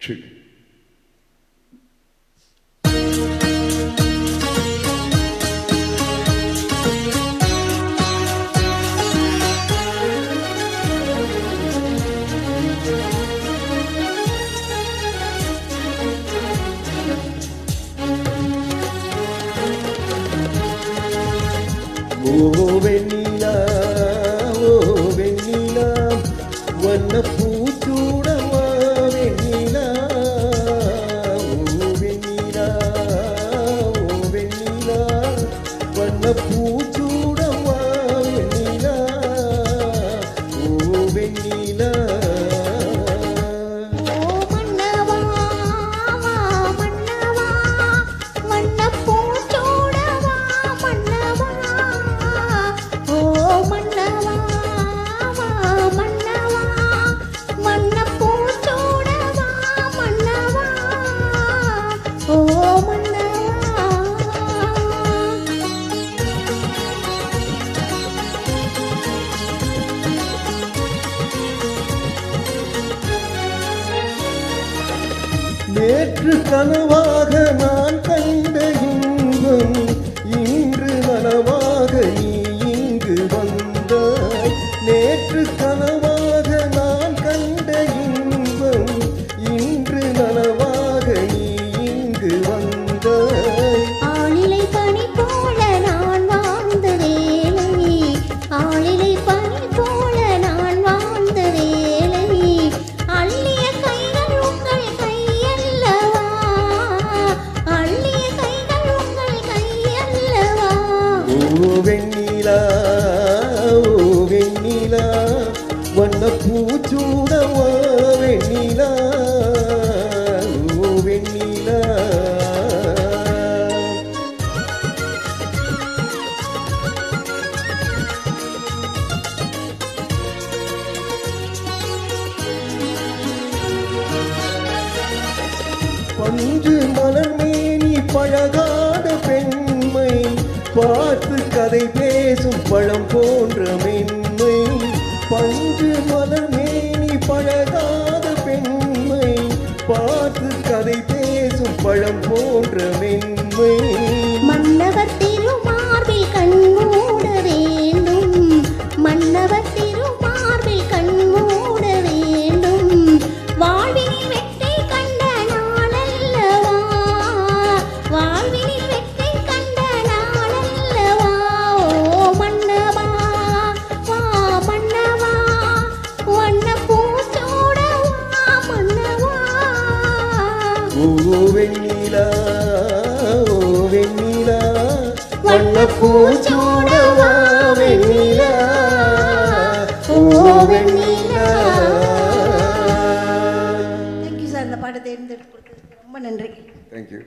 நன்றி. வெண்ணிலா வெண்ணிலா வண்ண பூச்சூடவா வெண்ணிலா வெண்ணிலா வெண்ணிலா வண்ண பூச்சூடவா வெண்ணிலா வெண்ணிலா நேற்று கனவாக நான் கண்ட இன்பம் இன்று நனவாக நீ இங்கு வந்தாய். நேற்று கனவாக நான் கண்ட இன்பம் இன்று நனவாக நீ இங்கு வந்தாய். ஆளிலை பனி போல நான் வாழ்ந்த வேளை, ஆளிலை பனி போல நான் வாழ்ந்த வேளை, அள்ளிய கைகள் உங்கள் கையல்லவா, அள்ளிய கைகள் உங்கள் கையல்லவா. வெண்ணிலா வெண்ணிலா வண்ண பூச்சூடவா வெண்ணிலா வெண்ணிலா. பஞ்சு மலர் மேனி பழகாத பெண்மை பார்த்து கதை பேசும் பழம் போன்ற மென்மை. பஞ்சு மலர் மேனி பழகாத பெண்மை பார்த்து கதை பேசும் பழம் போன்ற மென்மை. மன்னவர் திருமார்பில் கண்மூட வேண்டும், மன்னவர் திருமார்பில் கண்மூட வேண்டும், வாழ்வினில் வெற்றி கண்ட நாளல்லவா, வாழ்வினில் வெற்றி கண்ட நாளல்லவா. ஓ மன்னவா வா மன்னவா, வண்ண பூச்சூடவா மன்னவா. வெண்ணிலா வெண்ணிலா வண்ண பூச்சூடவா வெண்ணிலா வெண்ணிலா. தேங்க்யூ சார், இந்த பாட்டை தேர்ந்தெடுத்து கொடுத்ததுக்கு ரொம்ப நன்றி. தேங்க்யூ.